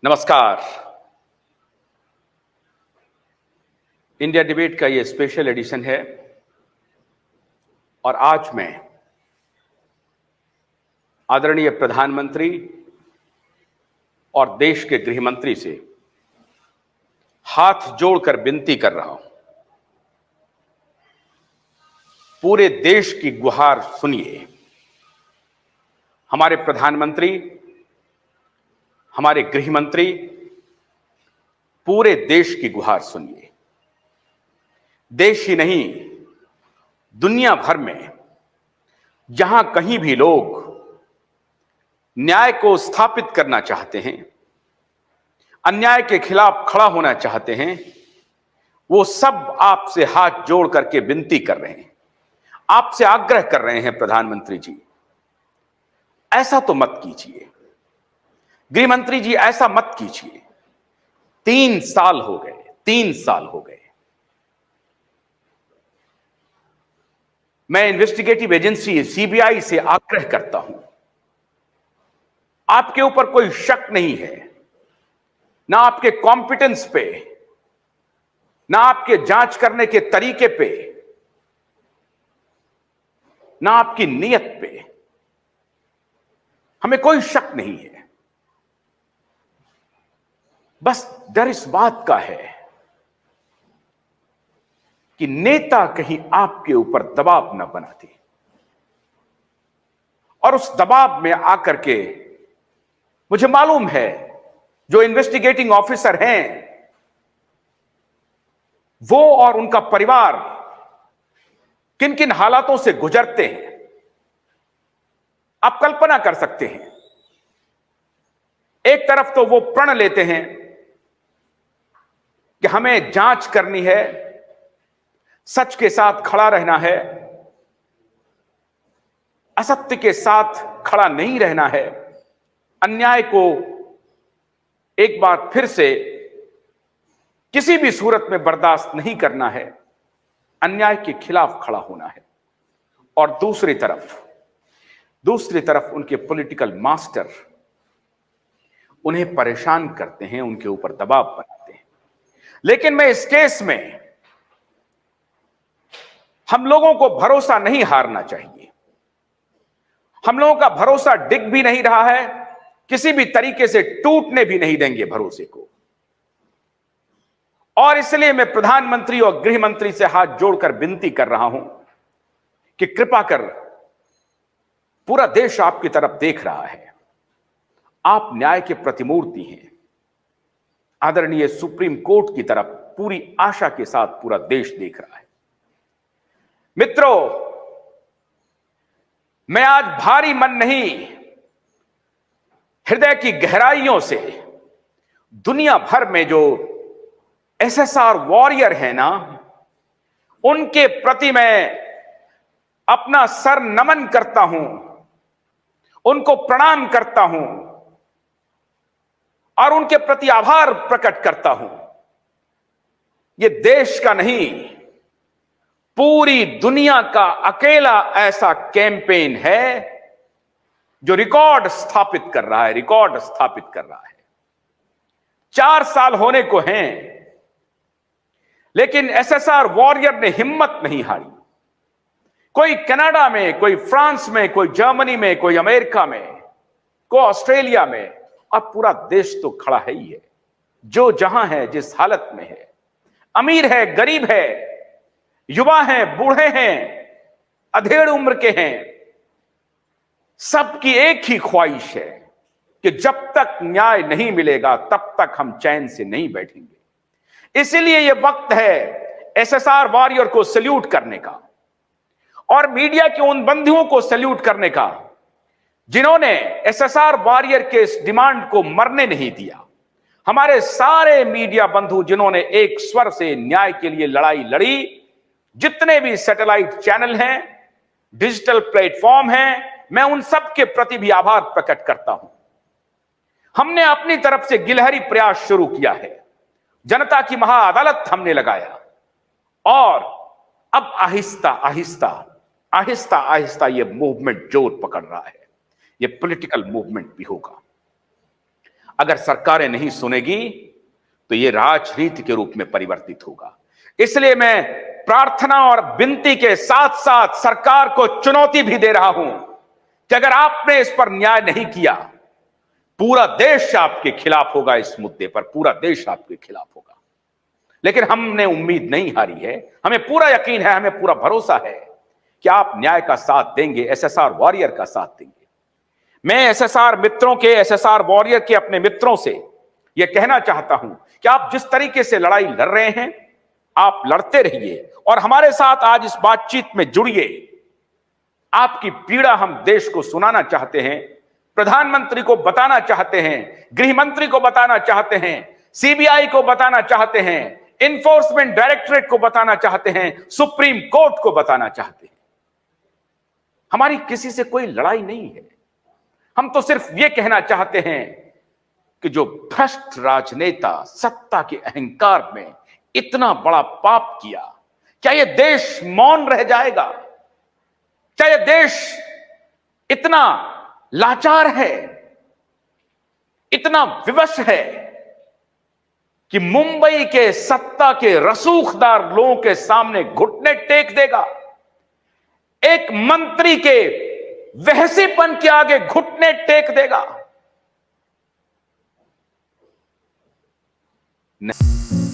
नमस्कार। India debate का ये स्पेशल एडिशन है और आज मैं आदरणीय प्रधानमंत्री और देश के गृह मंत्री से हाथ जोड़कर विनती कर रहा हूं, पूरे देश की गुहार सुनिए। हमारे प्रधानमंत्री, हमारे गृह मंत्री, पूरे देश की गुहार सुनिए। देश ही नहीं, दुनिया भर में जहां कहीं भी लोग न्याय को स्थापित करना चाहते हैं, अन्याय के खिलाफ खड़ा होना चाहते हैं, वो सब आपसे हाथ जोड़ करके विनती कर रहे हैं, आपसे आग्रह कर रहे हैं। प्रधानमंत्री जी, ऐसा तो मत कीजिए। गृह मंत्री जी, ऐसा मत कीजिए। 3 साल हो गए, 3 साल हो गए। मैं इन्वेस्टिगेटिव एजेंसी सीबीआई से आग्रह करता हूं, आपके ऊपर कोई शक नहीं है, ना आपके कॉम्पिटेंस पे, ना आपके जांच करने के तरीके पे, ना आपकी नीयत पे। हमें कोई शक नहीं है। बस डर इस बात का है कि नेता कहीं आपके ऊपर दबाव न बनाते और उस दबाव में आकर के, मुझे मालूम है जो इन्वेस्टिगेटिंग ऑफिसर हैं वो और उनका परिवार किन किन हालातों से गुजरते हैं, आप कल्पना कर सकते हैं। एक तरफ तो वो प्रण लेते हैं कि हमें जांच करनी है, सच के साथ खड़ा रहना है, असत्य के साथ खड़ा नहीं रहना है, अन्याय को एक बार फिर से किसी भी सूरत में बर्दाश्त नहीं करना है, अन्याय के खिलाफ खड़ा होना है। और दूसरी तरफ उनके पॉलिटिकल मास्टर उन्हें परेशान करते हैं, उनके ऊपर दबाव बनाते हैं। लेकिन मैं इस केस में हम लोगों को भरोसा नहीं हारना चाहिए। हम लोगों का भरोसा डिग भी नहीं रहा है, किसी भी तरीके से टूटने भी नहीं देंगे भरोसे को। और इसलिए मैं प्रधानमंत्री और गृह मंत्री से हाथ जोड़कर विनती कर रहा हूं कि कृपा कर, पूरा देश आपकी तरफ देख रहा है, आप न्याय के प्रतिमूर्ति हैं। आदरणीय सुप्रीम कोर्ट की तरफ पूरी आशा के साथ पूरा देश देख रहा है। मित्रों, मैं आज भारी मन नहीं, हृदय की गहराइयों से दुनिया भर में जो एसएसआर वॉरियर है ना, उनके प्रति मैं अपना सर नमन करता हूं, उनको प्रणाम करता हूं और उनके प्रति आभार प्रकट करता हूं। ये देश का नहीं, पूरी दुनिया का अकेला ऐसा कैंपेन है जो रिकॉर्ड स्थापित कर रहा है। 4 साल होने को हैं, लेकिन एसएसआर वॉरियर ने हिम्मत नहीं हारी। कोई कनाडा में, कोई फ्रांस में, कोई जर्मनी में, कोई अमेरिका में, कोई ऑस्ट्रेलिया में, और पूरा देश तो खड़ा है ही है। जो जहां है, जिस हालत में है, अमीर है, गरीब है, युवा हैं, बूढ़े हैं, अधेड़ उम्र के हैं, सबकी एक ही ख्वाहिश है कि जब तक न्याय नहीं मिलेगा तब तक हम चैन से नहीं बैठेंगे। इसलिए यह वक्त है एसएसआर वॉरियर को सैल्यूट करने का और मीडिया के उन बंधुओं को सैल्यूट करने का जिन्होंने एसएसआर वॉरियर के इस डिमांड को मरने नहीं दिया। हमारे सारे मीडिया बंधु जिन्होंने एक स्वर से न्याय के लिए लड़ाई लड़ी, जितने भी सैटेलाइट चैनल हैं, डिजिटल प्लेटफॉर्म हैं, मैं उन सब के प्रति भी आभार प्रकट करता हूं। हमने अपनी तरफ से गिलहरी प्रयास शुरू किया है, जनता की महाअदालत हमने लगाया और अब आहिस्ता आहिस्ता ये मूवमेंट जोर पकड़ रहा है। ये पॉलिटिकल मूवमेंट भी होगा। अगर सरकारें नहीं सुनेगी तो यह राजनीति के रूप में परिवर्तित होगा। इसलिए मैं प्रार्थना और विनती के साथ साथ सरकार को चुनौती भी दे रहा हूं कि अगर आपने इस पर न्याय नहीं किया, पूरा देश आपके खिलाफ होगा। इस मुद्दे पर पूरा देश आपके खिलाफ होगा। लेकिन हमने उम्मीद नहीं हारी है, हमें पूरा यकीन है, हमें पूरा भरोसा है कि आप न्याय का साथ देंगे, एसएसआर वॉरियर का साथ देंगे। मैं एसएसआर मित्रों के, एसएसआर वॉरियर के अपने मित्रों से यह कहना चाहता हूं कि आप जिस तरीके से लड़ाई लड़ रहे हैं, आप लड़ते रहिए और हमारे साथ आज इस बातचीत में जुड़िए। आपकी पीड़ा हम देश को सुनाना चाहते हैं, प्रधानमंत्री को बताना चाहते हैं, गृह मंत्री को बताना चाहते हैं, सीबीआई को बताना चाहते हैं, इन्फोर्समेंट डायरेक्टरेट को बताना चाहते हैं, सुप्रीम कोर्ट को बताना चाहते हैं। हमारी किसी से कोई लड़ाई नहीं है। हम तो सिर्फ यह कहना चाहते हैं कि जो भ्रष्ट राजनेता सत्ता के अहंकार में इतना बड़ा पाप किया, क्या यह देश मौन रह जाएगा? क्या यह देश इतना लाचार है, इतना विवश है कि मुंबई के सत्ता के रसूखदार लोगों के सामने घुटने टेक देगा? एक मंत्री के वहसीपन के आगे घुटने टेक देगा? नहीं।